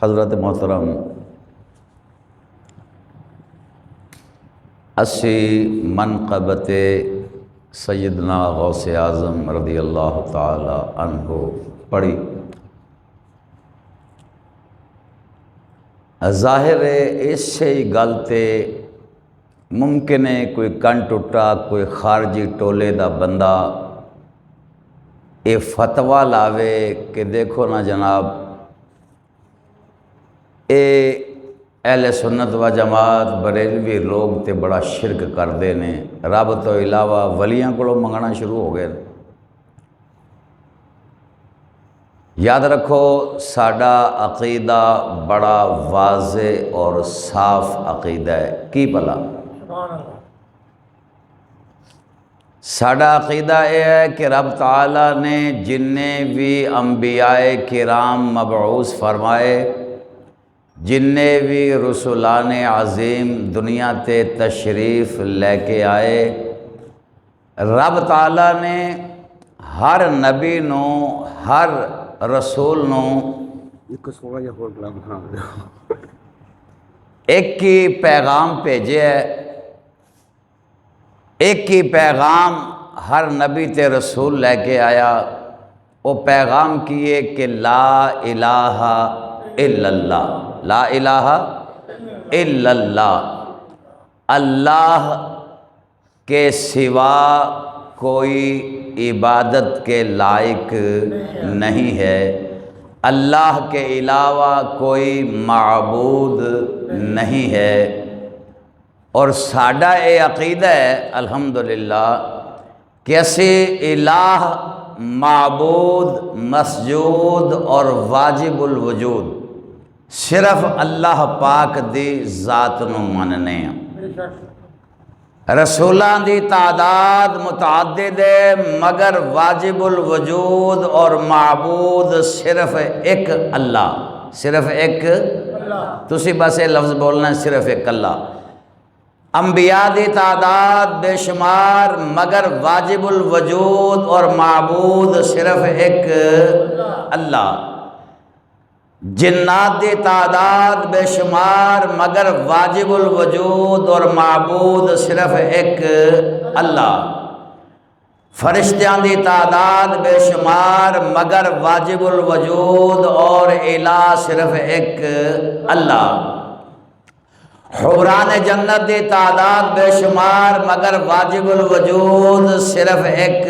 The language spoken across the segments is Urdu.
حضرت محترم اسی منقبت سیدنا غوث اعظم رضی اللہ تعالی عنہ پڑھی۔ ظاہر ہے اس سے ہی گل تے ممکن ہے کوئی کن ٹٹا کوئی خارجی ٹولے دا بندہ یہ فتویٰ لاوے کہ دیکھو نا جناب اے اہل سنت و جماعت بریلوی لوگ تے بڑا شرک کردے نے، رب تو علاوہ ولیاں کو منگنا شروع ہو گئے۔ یاد رکھو ساڈا عقیدہ بڑا واضح اور صاف عقیدہ ہے۔ کی بھلا ساڈا عقیدہ یہ ہے کہ رب تعالیٰ نے جننے بھی انبیاء کرام مبعوث فرمائے، جننے بھی رسولان عظیم دنیا تے تشریف لے کے آئے، رب تعالیٰ نے ہر نبی نو ہر رسول نو ایک ہی پیغام بھیجے ہے، ایک ہی پیغام ہر نبی تے رسول لے کے آیا۔ وہ پیغام کیے کہ لا الہ الا اللہ، لا الہ الا اللہ، اللہ کے سوا کوئی عبادت کے لائق نہیں ہے، اللہ کے علاوہ کوئی معبود نہیں ہے۔ اور ساڈا اے عقیدہ ہے الحمدللہ کہ اسی الہ، معبود، مسجود اور واجب الوجود صرف اللہ پاک دی ذات نو مننے ہیں۔ رسولاں دی تعداد متعدد ہے مگر واجب الوجود اور معبود صرف ایک اللہ، صرف ایک تسی بس یہ لفظ بولنا ہے، صرف ایک اللہ۔ انبیاء دی تعداد بے شمار مگر واجب الوجود اور معبود صرف ایک اللہ۔ جنات دی تعداد بے شمار مگر واجب الوجود اور معبود صرف ایک اللہ۔ فرشتیاں دی تعداد بے شمار مگر واجب الوجود اور الہ صرف ایک اللہ۔ حوران جنت دی تعداد بے شمار مگر واجب الوجود صرف ایک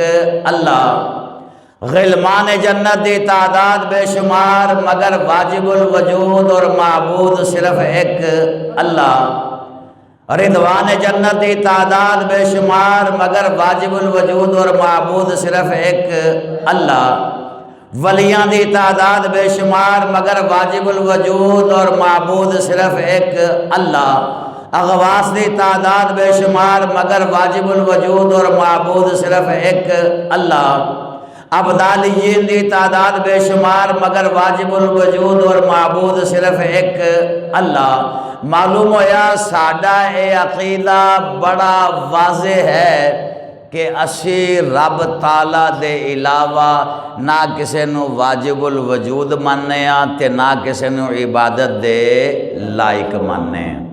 اللہ۔ غلمان جنت دی تعداد بے شمار مگر واجب الوجود اور معبود صرف ایک اللہ۔ رضوان جنت دی تعداد بے شمار مگر واجب الوجود اور معبود صرف ایک اللہ۔ ولیاں دی تعداد بے شمار مگر واجب الوجود اور معبود صرف ایک اللہ۔ اغواث دی تعداد بے شمار مگر واجب الوجود اور معبود صرف ایک اللہ۔ ابدالیین دی تعداد بے شمار مگر واجب الوجود اور معبود صرف ایک اللہ۔ معلوم ہویا ساڈا اے عقیدہ بڑا واضح ہے کہ اسی رب تعالیٰ دے علاوہ نہ کسے نو واجب الوجود مننے ہاں تے نہ کسے نو عبادت دے لائق مننے ہاں۔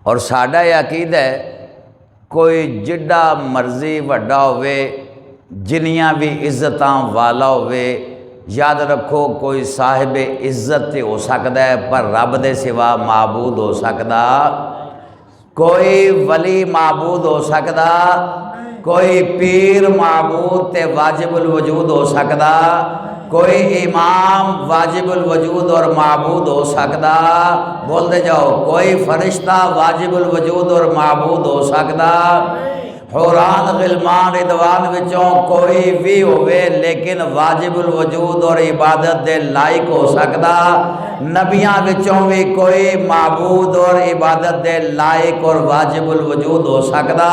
اور ساڈا یہ عقیدہ ہے کوئی جڈا مرضی وڈا ہوئے، جنیاں بھی عزتاں والا ہوئے، یاد رکھو کوئی صاحب عزت تے ہو سکتا ہے پر رب دے سوا معبود ہو سکتا، کوئی ولی معبود ہو سکتا، کوئی پیر معبود تے واجب الوجود ہو سکتا، کوئی امام واجب الوجود اور معبود ہو سکتا، بولتے جاؤ، کوئی فرشتہ واجب الوجود اور معبود ہو سکتا، حوران غلمان رضوان وچوں کوئی بھی ہوئے لیکن واجب الوجود اور عبادت دے لائق ہو سکتا، نبیاں وچوں بھی کوئی معبود اور عبادت دے لائق اور واجب الوجود ہو سکتا،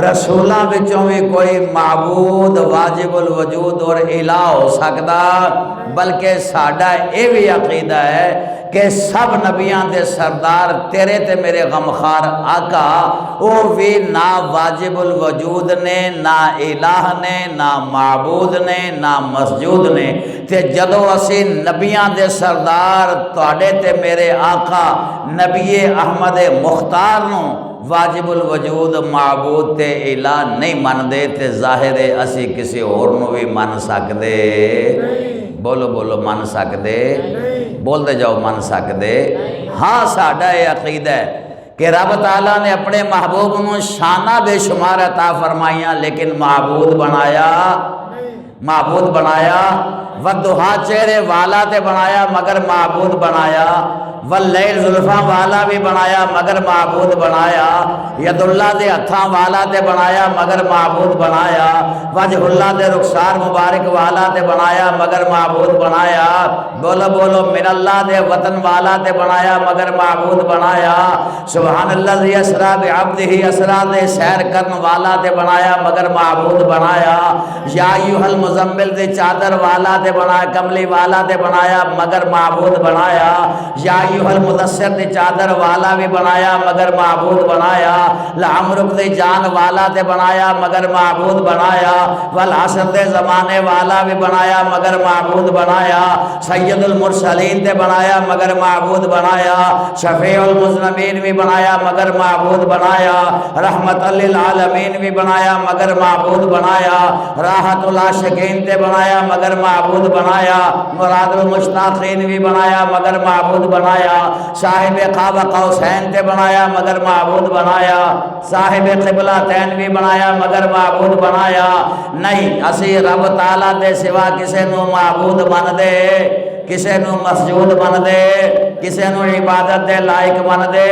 رسولاں وچوں بھی کوئی معبود واجب الوجود اور الہ ہو سکتا۔ بلکہ ساڈا یہ بھی عقیدہ ہے کہ سب نبیاں دے سردار تیرے تے میرے غمخار آقا او بھی نہ واجب الوجود نے، نہ الہ نے، نہ معبود نے، نہ مسجود نے، تے جدو اسی نبیاں دے سردار تواڈے تے میرے آقا نبی احمد مختار نو واجب الوجود معبود تے الہ نہیں من دے تے ظاہر ہے اسی کسی اور نو بھی من سکدے، بولو بولو من سکدے، بول دے جاؤ من سکدے۔ ہاں ساڈا یہ عقیدہ ہے کہ رب تعالیٰ نے اپنے محبوب نو شانہ بے شمار عطا فرمائیاں لیکن معبود بنایا ودہا چہرے والا تے بنایا مگر معبود بنایا، واللیل زلفاں والا بھی بنایا مگر معبود بنایا، ید اللہ دے ہتھاں والا تے بنایا مگر معبود بنایا، وجہ اللہ دے رخسار مبارک والا تے بنایا مگر معبود بنایا، بولو بولو من اللہ دے وطن والا تے بنایا مگر معبود بنایا، سبحان اللہ ذی اسرا بعبدہ اسرا دے سیر کرن والا تے بنایا مگر معبود بنایا، یا ایھا المزمل دے چادر والا تے بنایا کملی والا تے بنایا مگر معبود بنایا، یا ایھا المدثر دے چادر والا بھی بنایا مگر معبود بنایا، لعمرک دے جان والا تے بنایا مگر معبود بنایا، والعصر دے زمانے والا بھی بنایا مگر معبود بنایا، سید المرسلین تے بنایا مگر معبود بنایا، شفیع المذنبین بھی بنایا مگر معبود بنایا، رحمت للعالمین بھی بنایا مگر معبود بنایا، راحت العاشقین تے بنایا مگر معبود بنایا، مراد المشتاقین بھی بنایا مگر معبود بنایا، صاحب قاب قوسین تے بنایا مگر معبود بنایا، صاحب قبلتین بھی بنایا مگر معبود بنایا، نہیں اسی رب تعالیٰ دے سوا کسے نو معبود من دے، کسے نو مسجود من دے، کسے نو عبادت دے لائق من دے،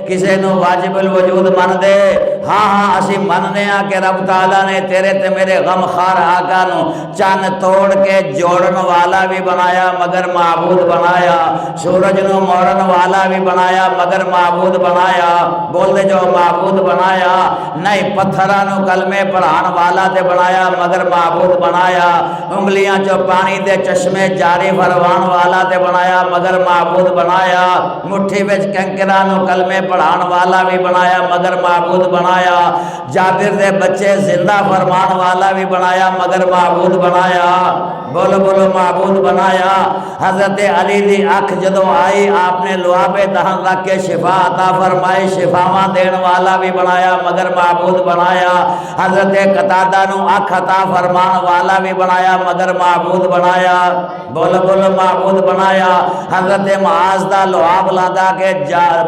کسے نو واجب الوجود من دے، ہاں ہاں اسی مننے ہاں کہ رب تعالیٰ نے تیرے تے میرے غمخار آقا نو چن توڑ کے جوڑن والا بھی بنایا مگر معبود بنایا، سورج نو موڑن والا بھی بنایا مگر معبود بنایا، بول دے جو معبود بنایا، نہیں پتھراں نو کلمے پڑھان والا تے بنایا مگر معبود بنایا، انگلیاں جو پانی دے چشمے جاری فرمان والا تے بنایا مگر معبود بنایا، مٹھی وچ کنکراں نو کلمے پڑھان والا بھی بنایا مگر معبود بنایا، جابر دے بچے زندہ فرمان والا بھی بنایا مگر معبود بنایا، بولو بولو معبود بنایا، حضرت علی دی اکھ جدو آئی آپ نے لعاب دہن رکھ کے شفا عطا فرمائی، شفاواں دین والا بھی بنایا مگر معبود بنایا، حضرت قتادہ نو اکھ عطا فرمان والا بھی بنایا مگر معبود بنایا، بولو بولو معبود بنایا، حضرت معاذ دا لعاب لگا کے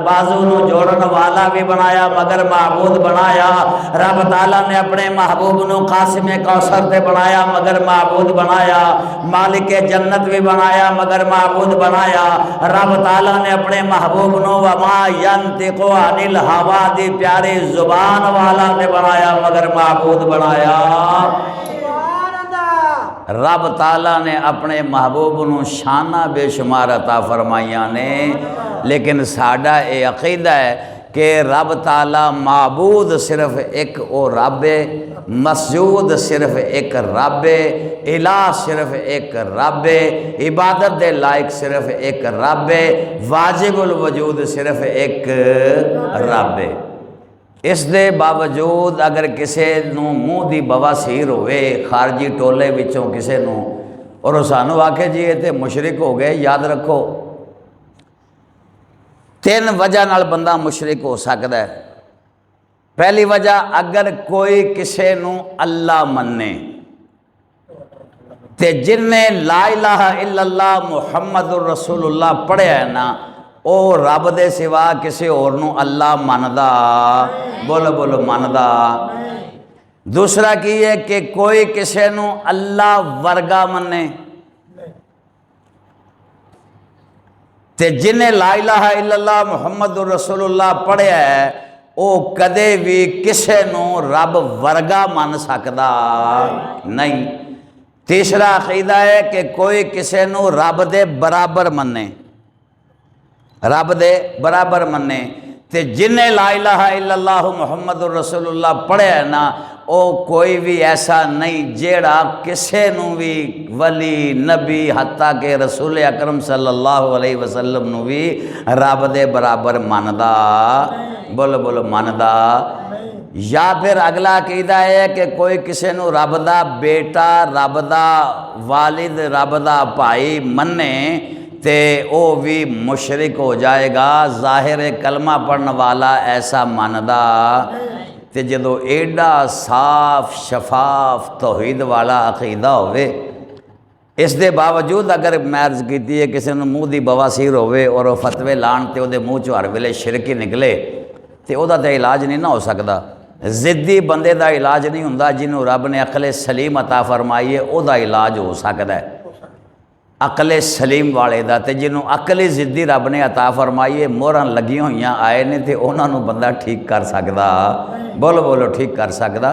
بازو نو جوڑن والا بھی بنایا مگر معبود بنایا، رب تعالیٰ نے اپنے محبوب نو قاسم کوثر تے بنایا مگر معبود بنایا، مالک جنت بھی بنایا مگر معبود بنایا، رب تعالیٰ نے اپنے محبوب نو وما ینطق عن الہوا دی پیاری زبان والا تے بنایا مگر معبود بنایا، رب تعالیٰ نے اپنے محبوب نو شانہ بے شمار عطا فرمائیاں نے، لیکن ساڈا اے عقیدہ ہے کہ رب تعالیٰ معبود صرف ایک او رب ہے، مسجود صرف ایک رب ہے، الہ صرف ایک رب ہے، عبادت دے لائق صرف ایک رب ہے، واجب الوجود صرف ایک رب ہے۔ اس دے باوجود اگر کسے نو منہ دی بواسیر ہوئے خارجی ٹولے وچوں کسے نو اور سانو آکھے جی یہ تے مشرک ہو گئے، یاد رکھو تین وجہ نال بندہ مشرک ہو سکتا ہے۔ پہلی وجہ اگر کوئی کسے نو اللہ مننے تے جن نے لا الہ الا اللہ محمد الرسول اللہ پڑھیا ہے نا او رب دے سوا کسی اور نو اللہ مندا، بولو بولو مندا۔ دوسرا کی ہے کہ کوئی کسی نو اللہ ورگا مننے تے جن نے لا الہ الا اللہ محمد الرسول اللہ پڑھیا ہے او کدے بھی کسے نو رب ورگا من سکدا نہیں۔ تیسرا عقیدہ ہے کہ کوئی کسے نو رب دے برابر مننے، رب دے برابر مننے تے جن نے لا الہ الا اللہ محمد الرسول اللہ پڑھیا ہے نا او کوئی بھی ایسا نہیں جیڑا کسے نو بھی ولی نبی حتیٰ کہ رسول اکرم صلی اللہ علیہ وسلم نو بھی رب دے برابر ماندا، بولو بولو ماندا۔ یا پھر اگلا عقیدہ ہے کہ کوئی کسے نو رب دا بیٹا، رب دا والد، رب دا بھائی مننے تے او بھی مشرک ہو جائے گا۔ ظاہر کلمہ پڑھنے والا ایسا ماندا تے جدو ایڈا صاف شفاف توحید والا عقیدہ ہوئے، اس دے باوجود اگر میں عرض کیتی ہے کسی نے منہ دی بواسیر ہوئے اور وہ فتوے لان تے او دے منہ چو ہر ویلے شرکی نکلے تے او دا تے علاج نہیں نہ ہو سکدا۔ ضدی بندے دا علاج نہیں ہوندا، جنہوں رب نے عقل سلیم عطا فرمائی ہے او دا علاج ہو سکدا ہے، عقل سلیم والے دا۔ تے جنہوں عقل ضدی رب نے عطا فرمائی ہے، موہراں لگی ہوئیاں آئے نے تے انہاں نوں بندہ ٹھیک کر سکدا، بولو بولو ٹھیک کر سکدا۔